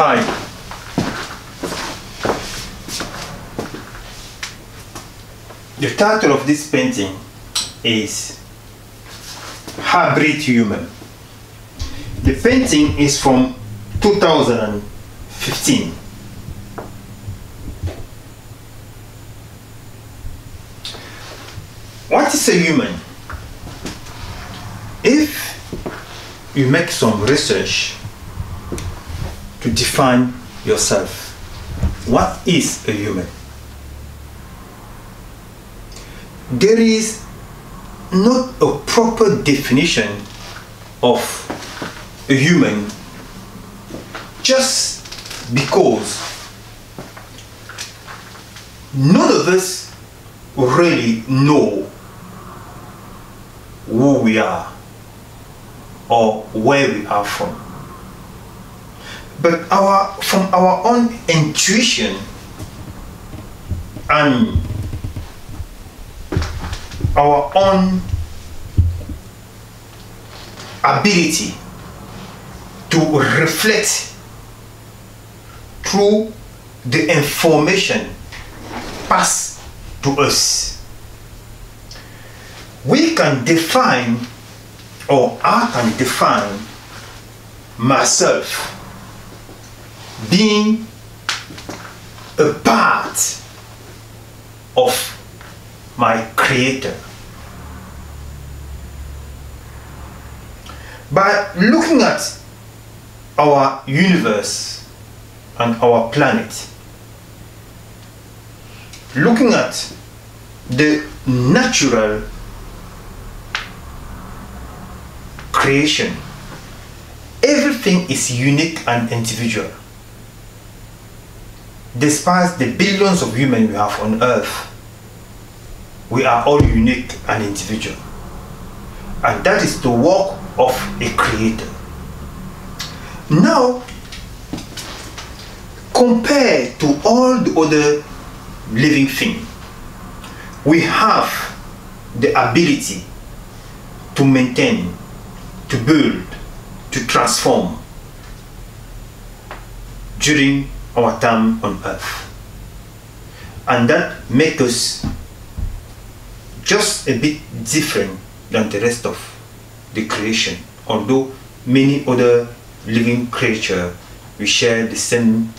Hi. The title of this painting is Hybrid Human. The painting is from 2015. What is a human? If you make some research to define yourself, what is a human? There is not a proper definition of a human just because none of us really know who we are or where we are from. But from our own intuition and our own ability to reflect through the information passed to us, we can define, or I can define myself being a part of my Creator. By looking at our universe and our planet, looking at the natural creation, everything is unique and individual. Despite the billions of humans we have on Earth, we are all unique and individual. And that is the work of a creator. Now, compared to all the other living things, we have the ability to maintain, to build, to transform during our time on Earth. And that makes us just a bit different than the rest of the creation. Although many other living creatures, we share the same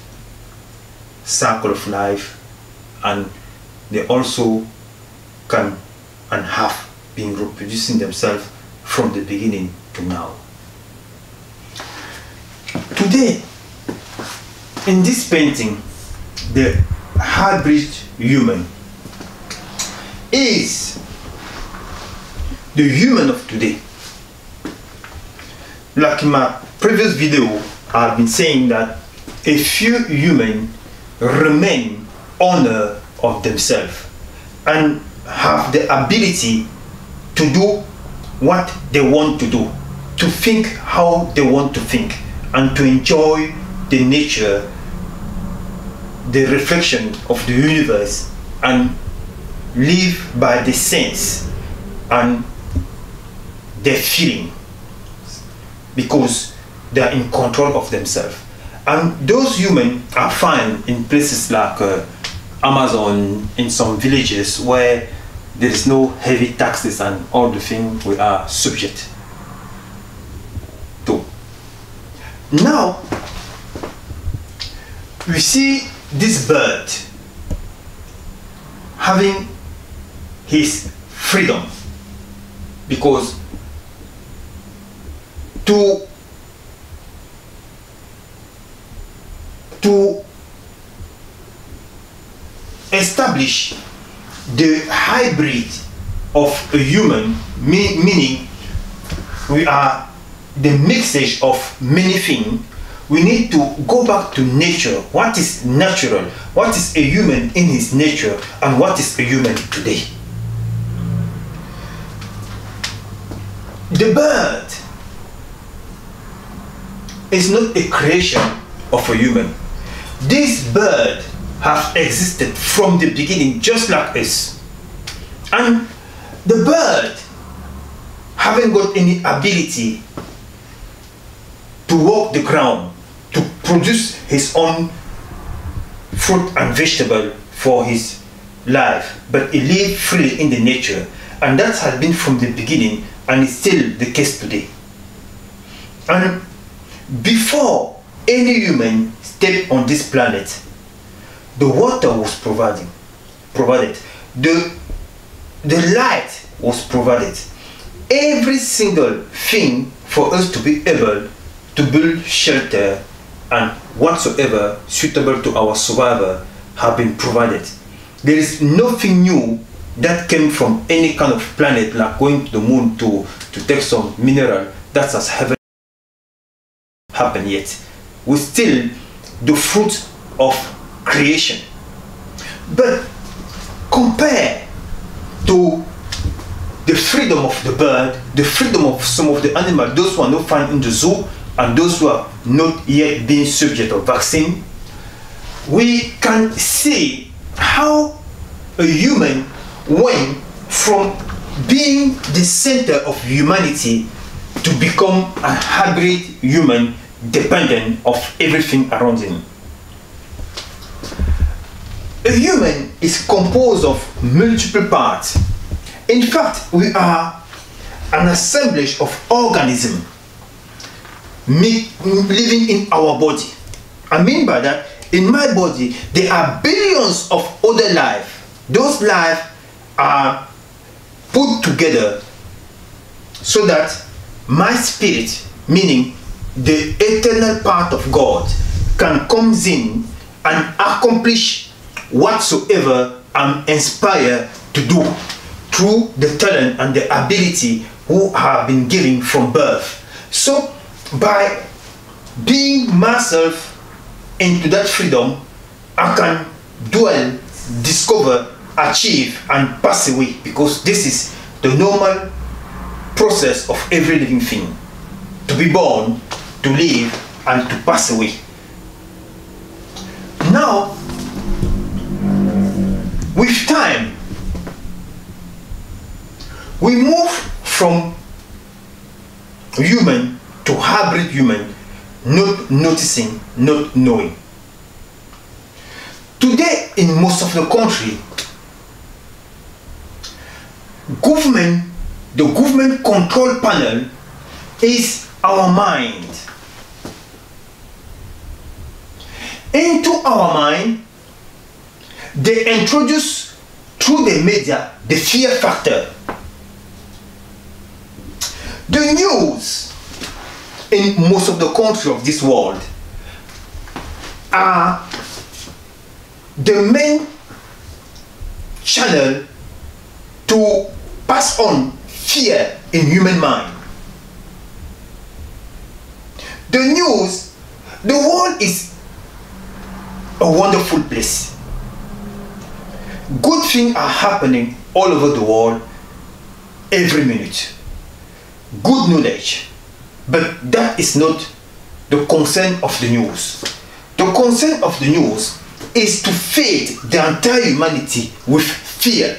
cycle of life, and they also can and have been reproducing themselves from the beginning to now. Today, in this painting, the hybrid human is the human of today. Like in my previous video, I've been saying that a few humans remain owner of themselves and have the ability to do what they want to do, to think how they want to think, and to enjoy the nature, the reflection of the universe, and live by the sense and their feeling, because they are in control of themselves. And those humans are found in places like Amazon, in some villages where there is no heavy taxes and all the things we are subject to. Now, we see this bird having his freedom, because to establish the hybrid of a human, meaning we are the mixage of many things, we need to go back to nature. What is natural? What is a human in his nature? And what is a human today? The bird is not a creation of a human. This bird has existed from the beginning, just like us. And the bird haven't got any ability to walk the ground, to produce his own fruit and vegetable for his life, but he lived freely in the nature, and that has been from the beginning and is still the case today. And before any human stepped on this planet, the water was provided, the light was provided, every single thing for us to be able to build shelter and whatsoever suitable to our survival have been provided. There is nothing new that came from any kind of planet, like going to the moon to take some mineral that has haven't happened yet. We still the fruit of creation. But compare to the freedom of the bird, the freedom of some of the animals, those who are not found in the zoo and those who are not yet being subject of vaccine, we can see how a human went from being the center of humanity to become a hybrid human dependent of everything around him. A human is composed of multiple parts. In fact, we are an assemblage of organisms living in our body. I mean by that, in my body, there are billions of other life. Those life are put together so that my spirit, meaning the eternal part of God, can come in and accomplish whatsoever I'm inspired to do through the talent and the ability who have been given from birth. So by being myself into that freedom, I can dwell, discover, achieve and pass away, because this is the normal process of every living thing: to be born, to live and to pass away. Now, with time, we move from human to hybrid human, not noticing, not knowing. Today, in most of the country, the government control panel is our mind. Into our mind, they introduce through the media the fear factor. The news in most of the countries of this world are the main channel to pass on fear in human mind. The news, the world is a wonderful place. Good things are happening all over the world every minute. Good knowledge. But that is not the concern of the news. The concern of the news is to feed the entire humanity with fear.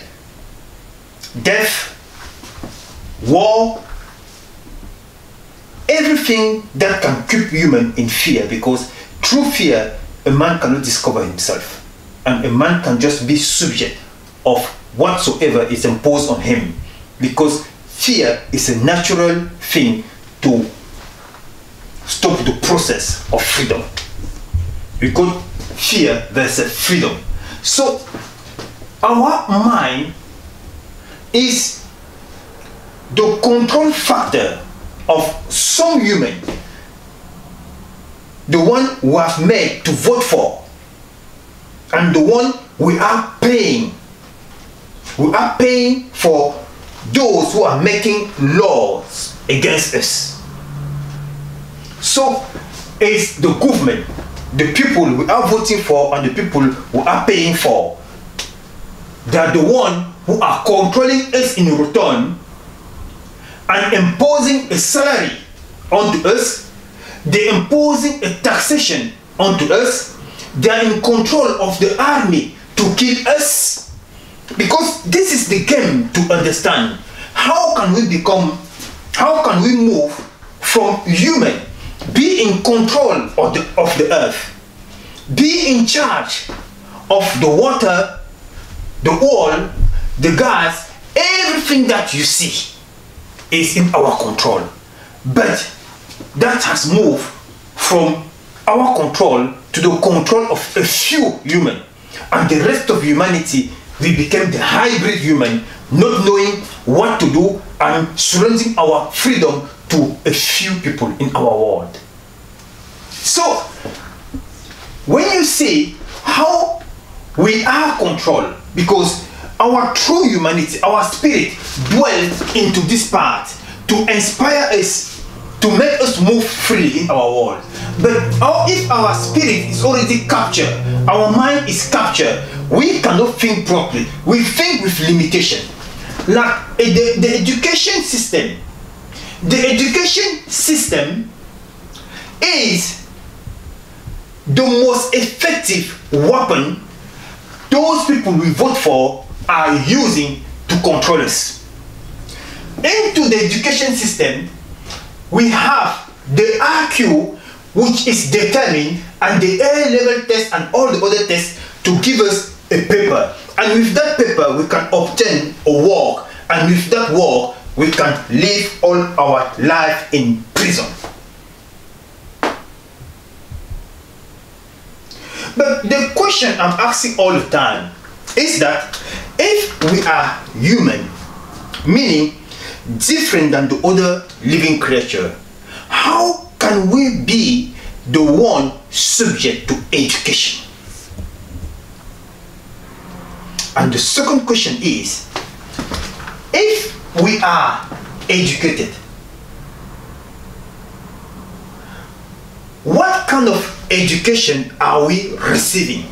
Death, war, everything that can keep human in fear, because through fear a man cannot discover himself, and a man can just be subject of whatsoever is imposed on him, because fear is a natural thing to stop the process of freedom. We call fear versus freedom. So our mind is the control factor of some human, the one we have made to vote for, and the one we are paying. We are paying for those who are making laws against us. So it's the government, the people we are voting for and the people we are paying for. They are the ones who are controlling us in return and imposing a salary onto us. They are imposing a taxation onto us. They are in control of the army to kill us. Because this is the game to understand. How can we move from human be in control of the earth, be in charge of the water, the oil, the gas, everything that you see is in our control. But that has moved from our control to the control of a few humans. And the rest of humanity, we became the hybrid human, not knowing what to do and surrendering our freedom to a few people in our world. So, when you see how we are controlled, because our true humanity, our spirit dwells into this part to inspire us, to make us move freely in our world. But if our spirit is already captured, our mind is captured, we cannot think properly. We think with limitation. Like the education system. The education system is the most effective weapon those people we vote for are using to control us. Into the education system, we have the IQ, which is determined, and the A-level test and all the other tests to give us a paper. And with that paper, we can obtain a work. And with that work, we can live all our life in prison. But the question I'm asking all the time is that if we are human, meaning different than the other living creature, how can we be the one subject to education? And the second question is, if we are educated, what kind of education are we receiving?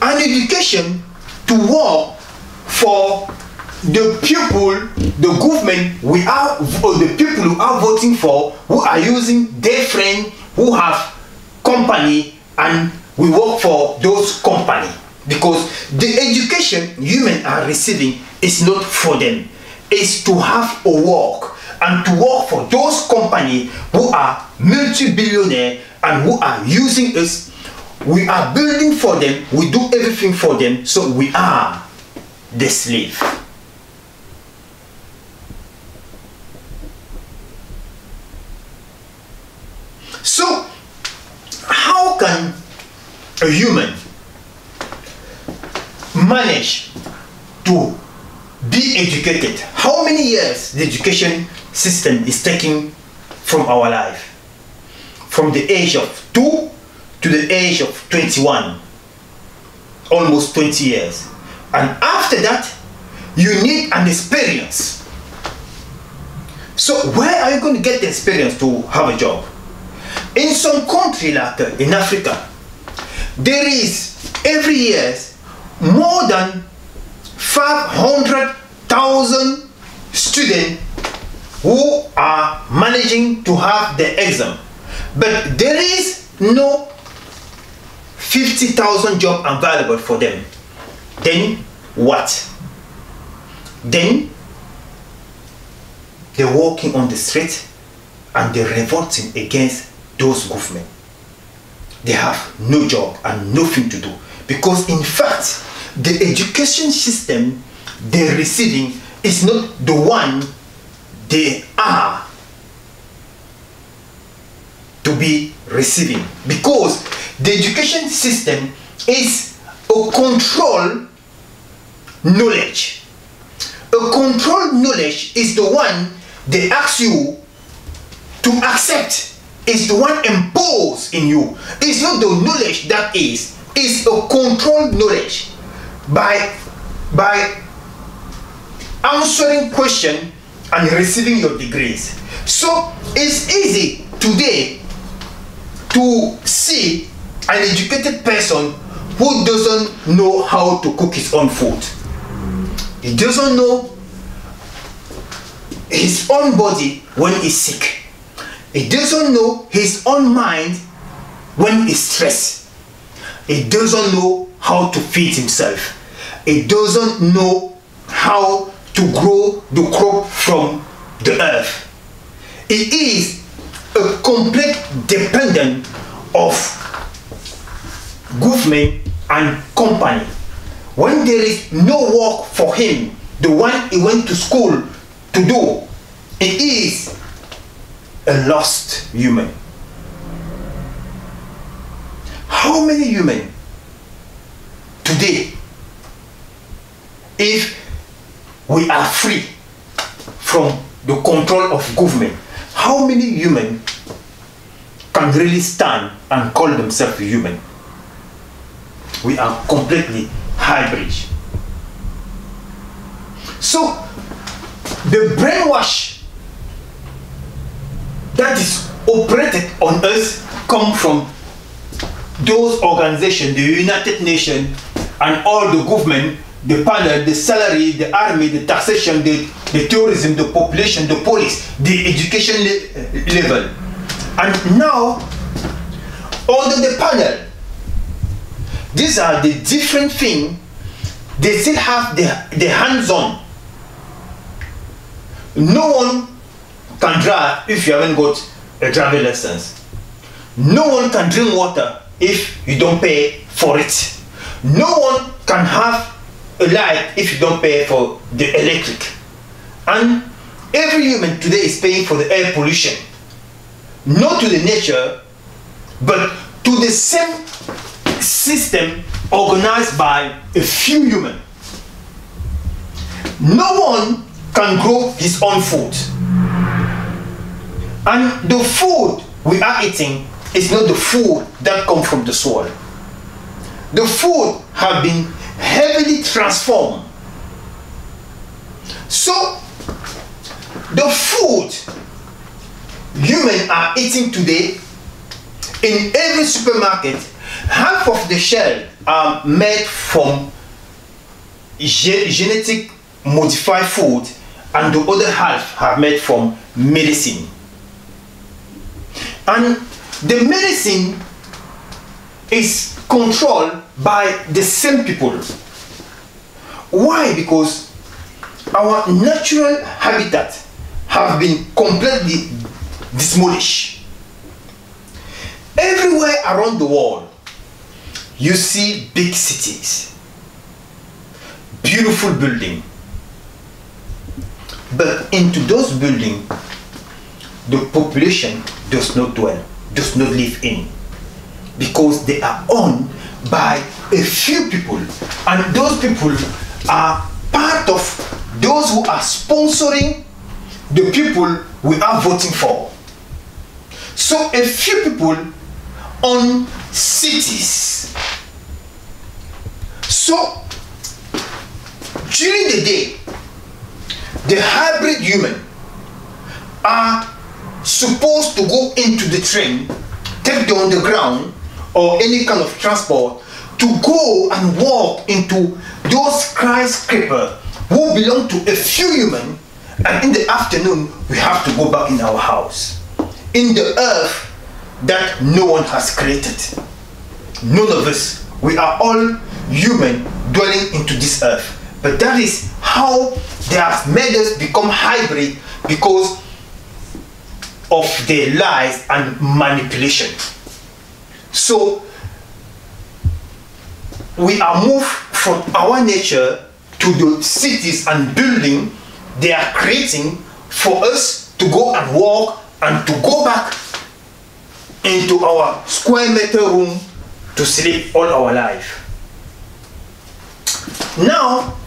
An education to work for the people, the government we are, or the people who are voting for, who are using their friend, who have company, and we work for those company. Because the education humans are receiving is not for them. It's to have a work and to work for those companies who are multi-billionaire and who are using us. We are building for them, we do everything for them, so we are the slave. So, how can a human manage to be educated? How many years the education system is taking from our life? From the age of 2 to the age of 21, almost 20 years. And after that, you need an experience. So where are you going to get the experience to have a job? In some country like in Africa, there is every year more than 500,000 students who are managing to have the exam. But there is no 50,000 jobs available for them. Then what? Then they're walking on the street and they're revolting against those government. They have no job and nothing to do. Because in fact, the education system they're receiving is not the one they are to be receiving. Because the education system is a control knowledge. A control knowledge is the one they ask you to accept. It's the one imposed in you. It's not the knowledge that is. It's a controlled knowledge. By answering question and receiving your degrees. So it's easy today to see an educated person who doesn't know how to cook his own food. He doesn't know his own body when he's sick. He doesn't know his own mind when he's stressed. He doesn't know how to feed himself. He doesn't know how to grow the crop from the earth. He is a complete dependent of government and company. When there is no work for him, the one he went to school to do, he is a lost human. How many human today, if we are free from the control of government, how many human can really stand and call themselves human? We are completely hybrid. So the brainwash that is operated on us come from those organizations, the United Nations and all the government, the panel, the salary, the army, the taxation, the tourism, the population, the police, the education level. And now, under the panel, these are the different things. They still have the hands-on. No one can drive if you haven't got a driving license. No one can drink water if you don't pay for it. No one can have a light if you don't pay for the electric. And every human today is paying for the air pollution. Not to the nature, but to the same system organized by a few humans. No one can grow his own food. And the food we are eating is not the food that comes from the soil. The food have been heavily transformed. So the food humans are eating today in every supermarket, half of the shells are made from genetic modified food and the other half are made from medicine. And the medicine is controlled by the same people. Why? Because our natural habitat have been completely demolished. Everywhere around the world, you see big cities, beautiful buildings. But into those buildings, the population does not dwell, does not live in, because they are owned by a few people, and those people are part of those who are sponsoring the people we are voting for. So a few people own cities. So during the day, the hybrid human are supposed to go into the train, take the underground or any kind of transport to go and walk into those skyscrapers who belong to a few humans, and in the afternoon we have to go back in our house, in the earth that no one has created. None of us, we are all human dwelling into this earth. But that is how they have made us become hybrid, because of their lies and manipulation. So we are moved from our nature to the cities and buildings they are creating for us to go and walk and to go back into our square meter room to sleep all our life. Now,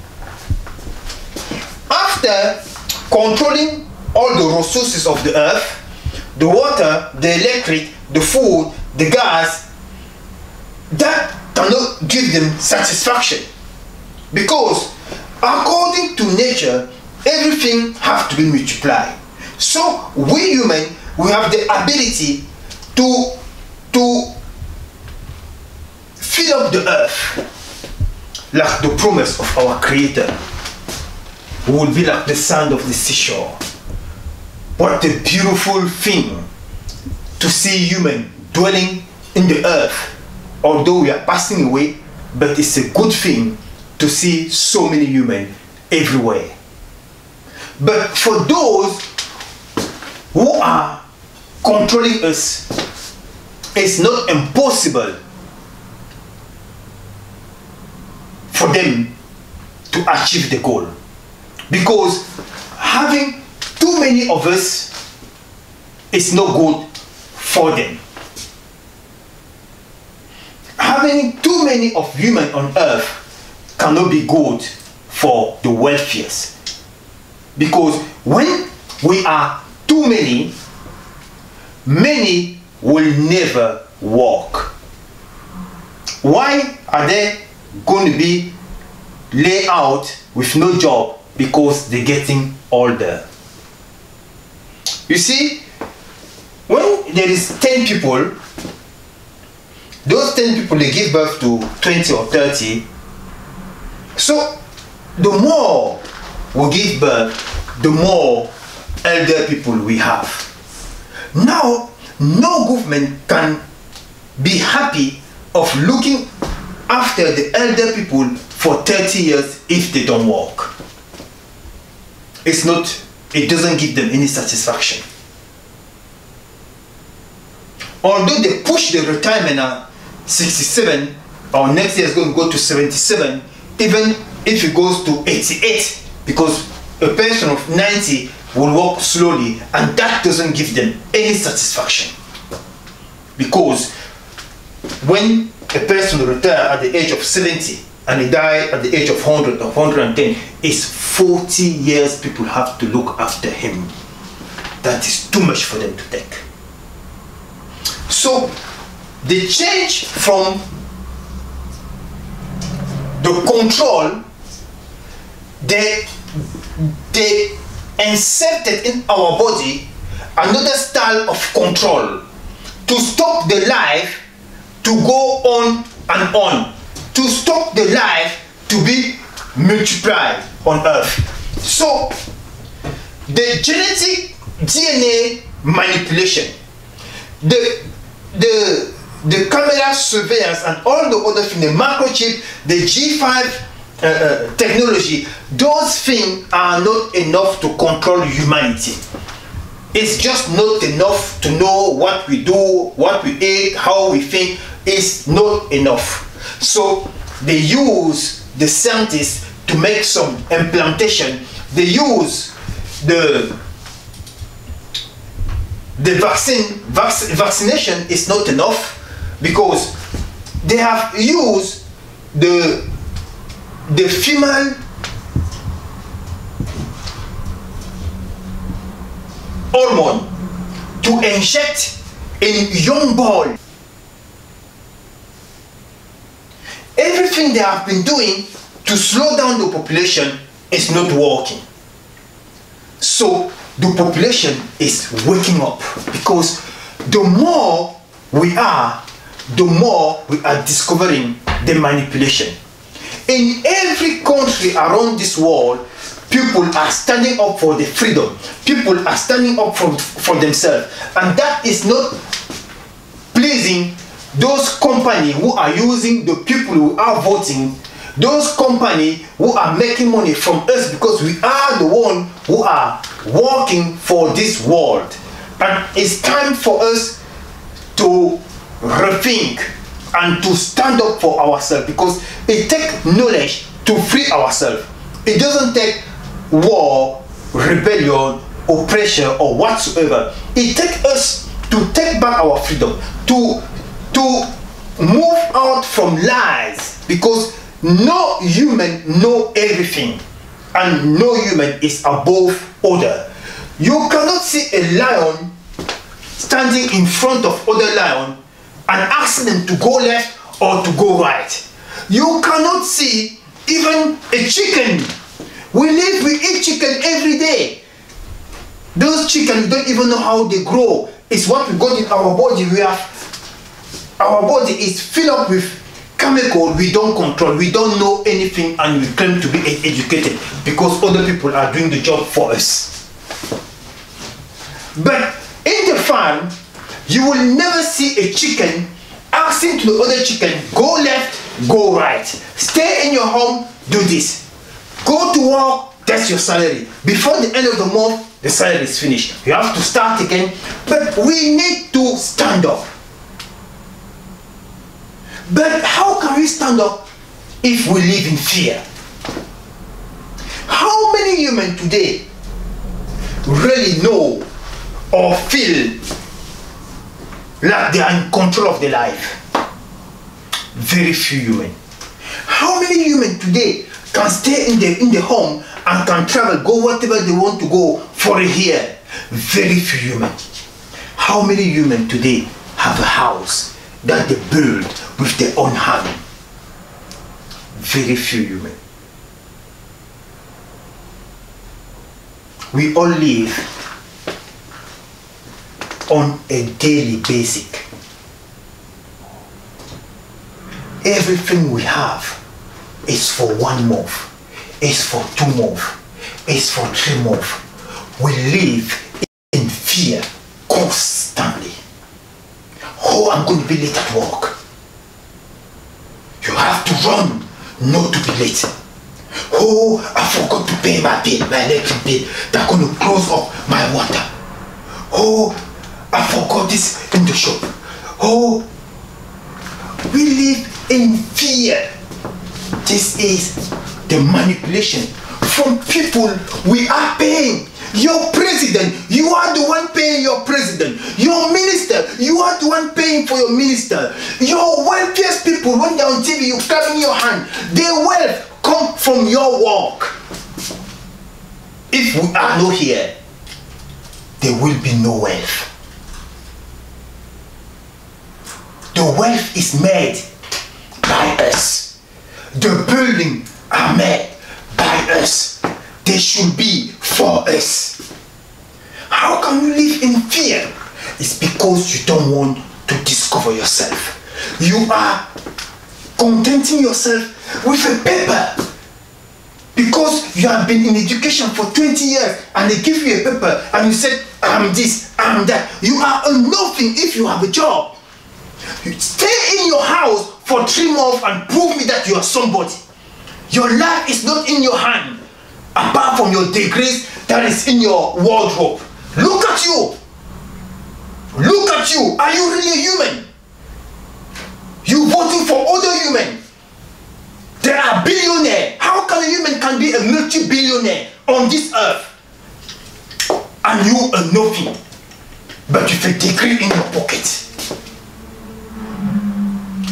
after controlling all the resources of the earth, the water, the electric, the food, the gas, that cannot give them satisfaction, because according to nature, everything has to be multiplied. So we humans, we have the ability to fill up the earth like the promise of our Creator. We will be like the sand of the seashore. What a beautiful thing to see human dwelling in the earth. Although we are passing away, but it's a good thing to see so many humans everywhere. But for those who are controlling us, it's not impossible for them to achieve the goal. Because having too many of us is not good for them. Having too many of humans on earth cannot be good for the wealthiest. Because when we are too many, many will never walk. Why are they going to be laid out with no job? Because they're getting older. You see, when there is 10 people, those 10 people, they give birth to 20 or 30. So the more we give birth, the more elder people we have. Now, no government can be happy of looking after the elder people for 30 years if they don't work. It doesn't give them any satisfaction. Although they push the retirement at 67, or next year is going to go to 77, even if it goes to 88, because a person of 90 will walk slowly, and that doesn't give them any satisfaction. Because when a person retires at the age of 70 and he dies at the age of 100 or 110, it's 40 years people have to look after him. That is too much for them to take. So the change from the control, they inserted in our body another style of control to stop the life to go on and on, to stop the life to be multiplied on earth. So the genetic DNA manipulation, the camera surveillance and all the other things, the microchip, the G5 technology, those things are not enough to control humanity. It's just not enough to know what we do, what we eat, how we think. It's not enough. So they use the scientists to make some implantation. They use the vaccination is not enough, because they have used the female hormone to inject in young boy. Everything they have been doing to slow down the population is not working. So the population is waking up, because the more we are, the more we are discovering the manipulation. In every country around this world, people are standing up for the freedom. People are standing up for themselves. And that is not pleasing those companies who are using the people who are voting, those companies who are making money from us, because we are the ones who are working for this world. And it's time for us to rethink and to stand up for ourselves, because it takes knowledge to free ourselves. It doesn't take war, rebellion, oppression, or whatsoever. It takes us to take back our freedom, to move out from lies, because no human knows everything, and no human is above order. You cannot see a lion standing in front of other lion and ask them to go left or to go right. You cannot see even a chicken. We eat chicken every day. Those chickens, we don't even know how they grow. It's what we got in our body. Our body is filled up with chemical we don't control. We don't know anything, and we claim to be educated because other people are doing the job for us. But in the farm, you will never see a chicken asking to the other chicken, go left, go right. Stay in your home, do this. Go to work, that's your salary. Before the end of the month, the cycle is finished. You have to start again, but we need to stand up. But how can we stand up if we live in fear? How many humans today really know or feel like they are in control of their life? Very few humans. How many humans today can stay in the home and can travel, go whatever they want to go for a year? Very few humans. How many humans today have a house that they build with their own hand? Very few humans. We all live on a daily basis. Everything we have is for 1 month, is for 2 months, is for 3 months. We live in fear constantly. Oh, I'm going to be late at work. You have to run not to be late. Oh, I forgot to pay my bill, my electric bill. They're going to close up my water. Oh, I forgot this in the shop. Oh, we live in fear. This is the manipulation from people we are paying. Your president, you are the one paying your president. Your minister, you are the one paying for your minister. Your wealthiest people, when they're on TV, you clap in your hand. Their wealth come from your work. If we are not here, there will be no wealth. The wealth is made by us. The buildings are made by us. They should be for us. How can you live in fear? It's because you don't want to discover yourself. You are contenting yourself with a paper. Because you have been in education for 20 years and they give you a paper and you said, I'm this, I'm that. You are a nothing if you have a job. You stay in your house for 3 months and prove me that you are somebody. Your life is not in your hand, apart from your degrees that is in your wardrobe. Look at you. Look at you. Are you really a human? You voting for other human. There are billionaires. How can a human can be a multi-billionaire on this earth? And you are nothing. But with a degree in your pocket.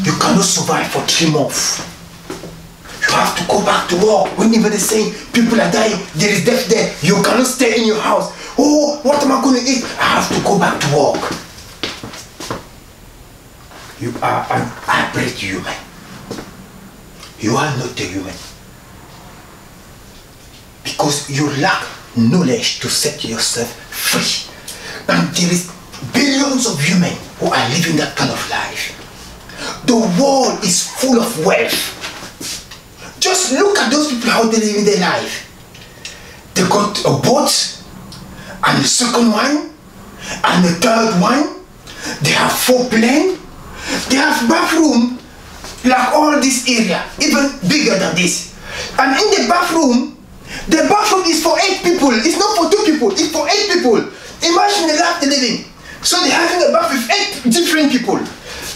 You cannot survive for 3 months. You have to go back to work. Whenever they say people are dying, there is death there. You cannot stay in your house. Oh, what am I going to eat? I have to go back to work. You are an hybrid human. You are not a human. Because you lack knowledge to set yourself free. And there is billions of humans who are living that kind of life. The world is full of wealth. Just look at those people, how they live in their life. They got a boat, and the second one, and the third one. They have 4 planes. They have bathroom, like all this area, even bigger than this. And in the bathroom is for 8 people. It's not for 2 people, it's for 8 people. Imagine the life they're living. So they're having a bath with 8 different people.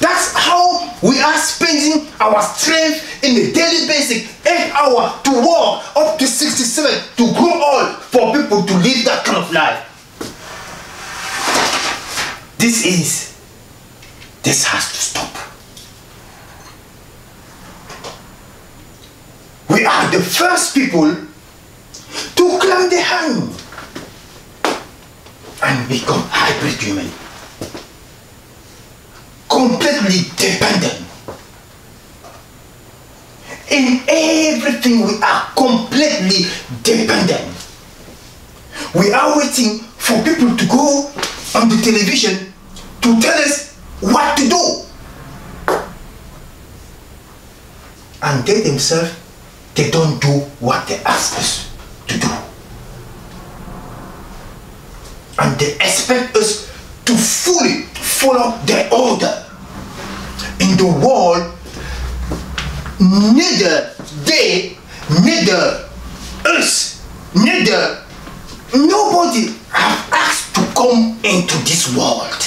That's how we are spending our strength in the daily basic 8 hours to walk up to 67 to grow old for people to live that kind of life. This has to stop. We are the first people to climb the hand and become hybrid human. Completely dependent. In everything we are completely dependent. We are waiting for people to go on the television to tell us what to do. And they themselves, they don't do what they ask us to do. And they expect us to fully follow their order. In the world, neither they, neither us, neither Nobody have asked to come into this world.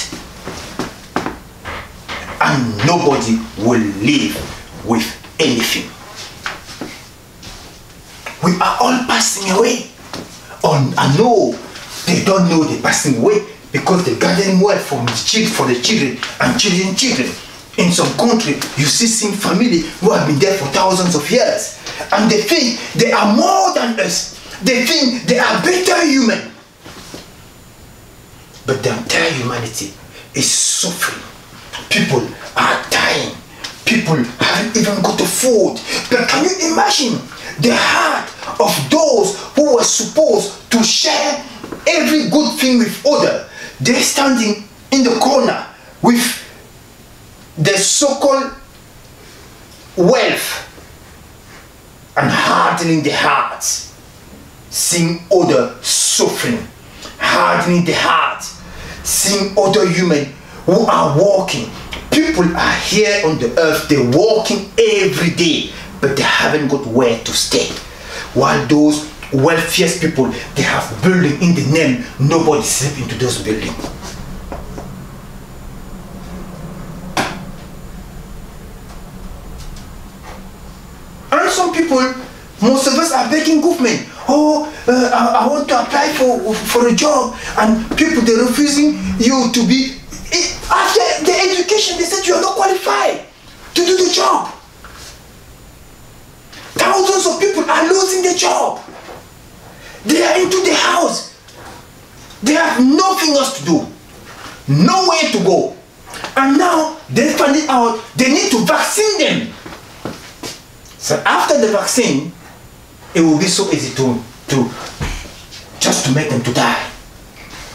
And nobody will live with anything. We are all passing away. I know they don't know they're passing away because they're gathering wealth for the children and children. In some country, you see some family who have been there for thousands of years, and they think they are more than us. They think they are better human. But the entire humanity is suffering. People are dying. People haven't even got the food. But can you imagine the heart of those who were supposed to share every good thing with others? They're standing in the corner with the so-called wealth and hardening the hearts, seeing other suffering, hardening the heart, seeing other human who are walking. People are here on the earth, they're walking every day, but they haven't got where to stay. While those wealthiest people, they have building in the name, nobody sleep into those buildings. And some people, most of us are begging government. I want to apply for a job, and people, they're refusing you to be. After the education, they said you are not qualified to do the job. Thousands of people are losing their job. They are into the house. They have nothing else to do, nowhere to go, and now they're finding out they need to vaccine them. So after the vaccine, it will be so easy to make them to die,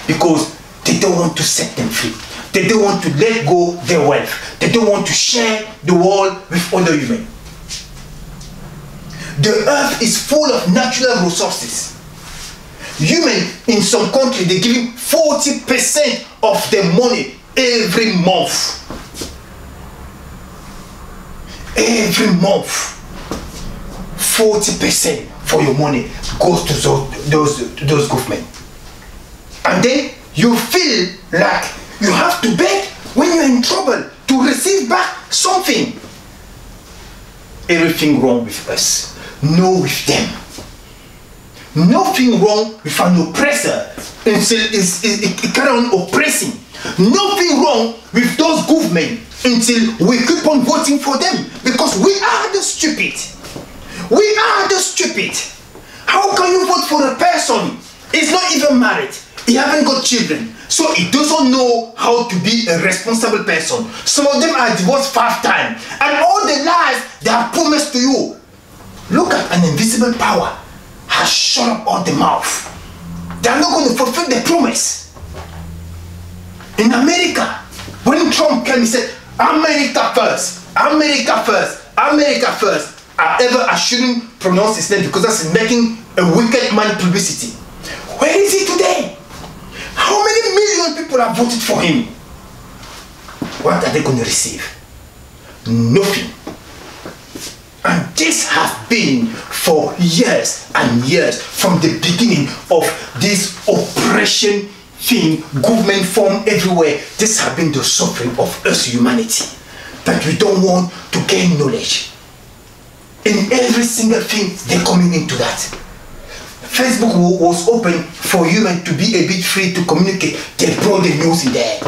because they don't want to set them free. They don't want to let go their wealth. They don't want to share the world with other human. The earth is full of natural resources. Human in some country, they're giving 40% of their money every month. Every month. 40% for your money goes to those government. And then you feel like you have to beg when you're in trouble to receive back something. Everything wrong with us, no with them. Nothing wrong with an oppressor until it carry on oppressing. Nothing wrong with those government until we keep on voting for them, because we are the stupid. We are the stupid. How can you vote for a person? He's not even married. He haven't got children. So he doesn't know how to be a responsible person. Some of them are divorced 5 times. And all the lies they have promised to you. Look at an invisible power has shut up all the mouth. They are not going to fulfill their promise. In America, when Trump came, he said, America first, America first, America first. I shouldn't pronounce his name because that's making a wicked man publicity. Where is he today? How many million people have voted for him? What are they going to receive? Nothing. And this has been for years and years, from the beginning of this oppression thing, government form everywhere. This has been the suffering of us humanity, that we don't want to gain knowledge. In every single thing, they're coming into that. Facebook was open for human to be a bit free to communicate. They brought the news in there.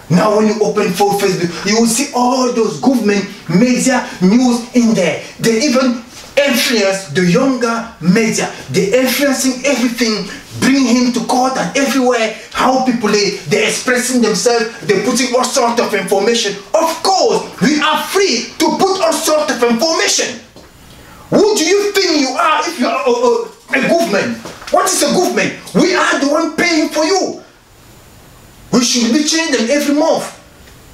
Now when you open for Facebook, you will see all those government media news in there. They even influence the younger media. They're influencing everything, bring him to court and everywhere. How people, they're expressing themselves, they're putting all sorts of information. Of course, we are free to put all sorts of information. Who do you think you are if you are a government? What is a government? We are the one paying for you. We should be changing them every month.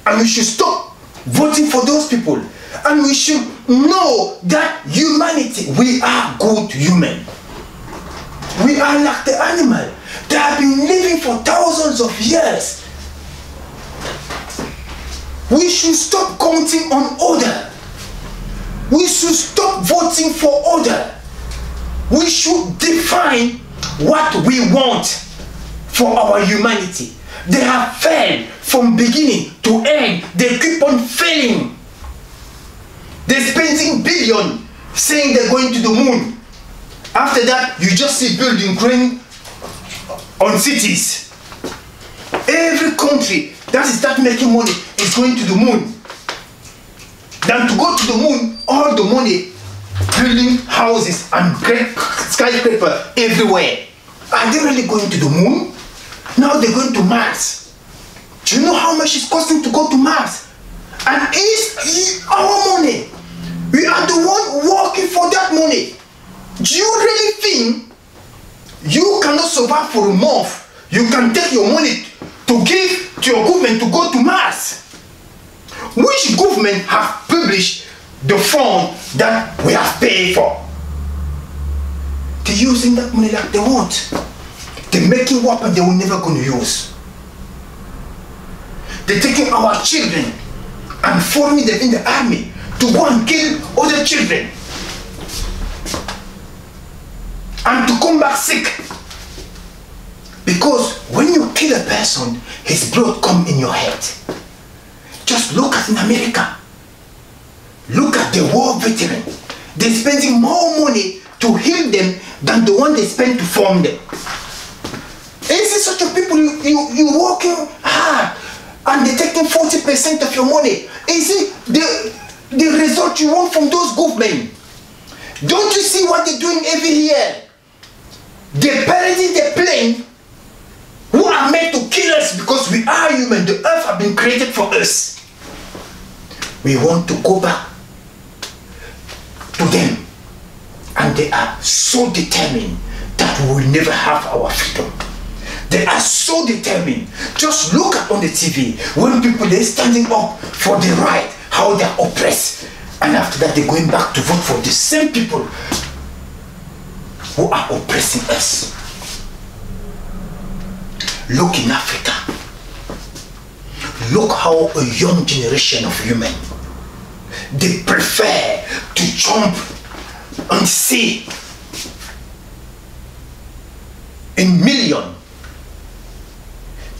And we should stop voting for those people. And we should know that humanity, we are good human. We are like the animal. They have been living for thousands of years. We should stop counting on others. We should stop voting for others. We should define what we want for our humanity. They have failed from beginning to end. They keep on failing. They're spending billions saying they're going to the moon. After that, you just see building growing on cities. Every country that is start making money is going to the moon. Than to go to the moon, all the money building houses and great skyscraper everywhere. Are they really going to the moon? Now they're going to Mars. Do you know how much it's costing to go to Mars? And it's our money. We are the one working for that money. Do you really think you cannot survive for a month? You can take your money to give to your government to go to Mars? Which government have published the fund that we have paid for? They're using that money like they want. They're making weapons they were never going to use. They're taking our children and forming them in the army to go and kill other children and to come back sick. Because when you kill a person, his blood comes in your head. Just look at in America. Look at the war veteran. They're spending more money to heal them than the one they spend to form them. Is it such a people you working hard and they're taking 40% of your money? Is it the result you want from those government? Don't you see what they're doing every year? They're parading the plane who are meant to kill us because we are human. The earth has been created for us. We want to go back to them, and they are so determined that we will never have our freedom. They are so determined. Just look at on the TV when people are standing up for the right, how they are oppressed, and after that they're going back to vote for the same people who are oppressing us. Look in Africa. Look how a young generation of women, they prefer to jump and see in millions.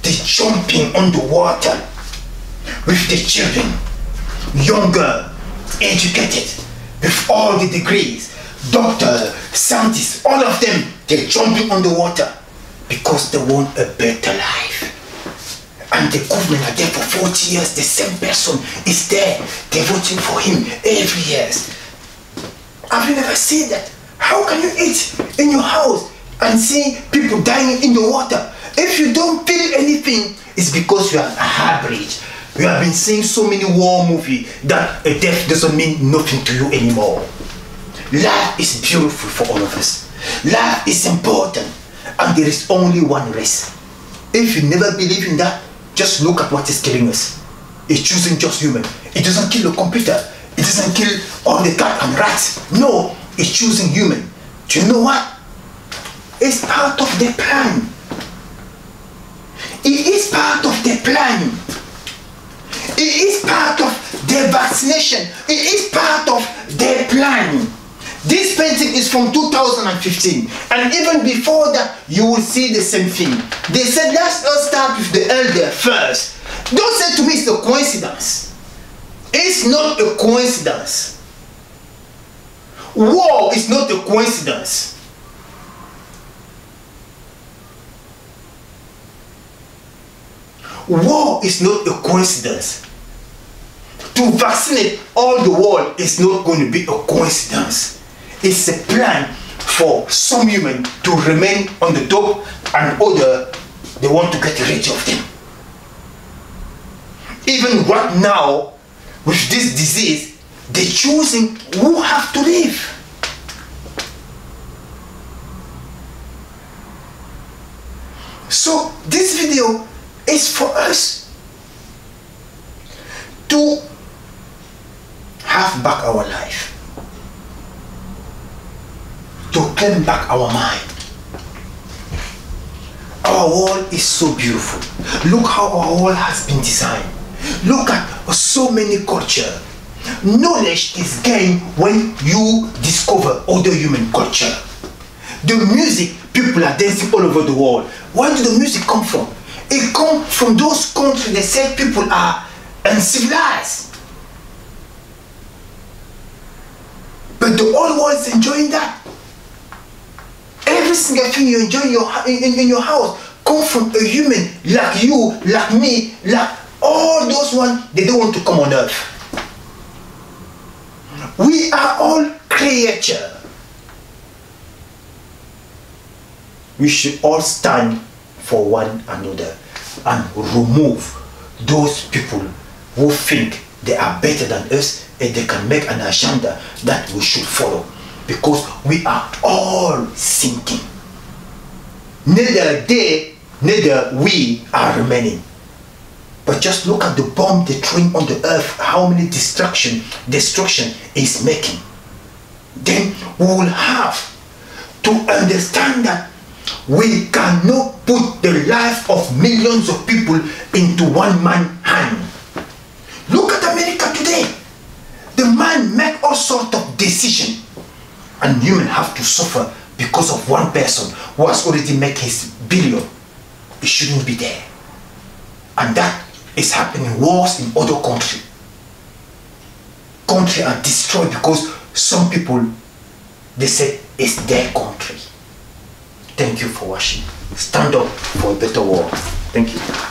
They jumping on the water with the children, younger, educated, with all the degrees, doctor, scientists, all of them, they're jumping on the water because they want a better life. And the government are there for 40 years, the same person is there, they're voting for him every year. Have you never seen that? How can you eat in your house and see people dying in the water? If you don't feel anything, it's because you are average. We have been seeing so many war movies that a death doesn't mean nothing to you anymore. Life is beautiful for all of us. Life is important, and there is only one race. If you never believe in that, just look at what is killing us. It's choosing just human. It doesn't kill the computer. It doesn't kill all the cat and rats. No, it's choosing human. Do you know what? It's part of the plan. It is part of the plan. It is part of the vaccination. It is part of the plan. This painting is from 2015, and even before that you will see the same thing. They said let's start with the elder first. Don't say to me it's a coincidence. It's not a coincidence. War is not a coincidence. War is not a coincidence. To vaccinate all the world is not going to be a coincidence. It's a plan for some human to remain on the top, and other, they want to get rid of them. Even right now, with this disease, they're choosing who have to live. So this video is for us to have back our life, to claim back our mind. Our world is so beautiful. Look how our world has been designed. Look at so many cultures. Knowledge is gained when you discover other human culture. The music people are dancing all over the world. Where did the music come from? It comes from those countries that say people are uncivilized. But the whole world is enjoying that. Every single thing you enjoy in your house comes from a human like you, like me, like all those ones. They don't want to come on earth. We are all creatures. We should all stand for one another and remove those people who think they are better than us and they can make an agenda that we should follow, because we are all sinking. Neither they, neither we are remaining. But just look at the bomb they throw on the earth, how many destruction is making. Then we will have to understand that we cannot put the life of millions of people into one man's hand. Look at America today. The man make all sorts of decisions, and humans have to suffer because of one person who has already made his billion. It shouldn't be there. And that is happening worse in other countries. Countries are destroyed because some people, they say it's their country. Thank you for watching. Stand up for a better world. Thank you.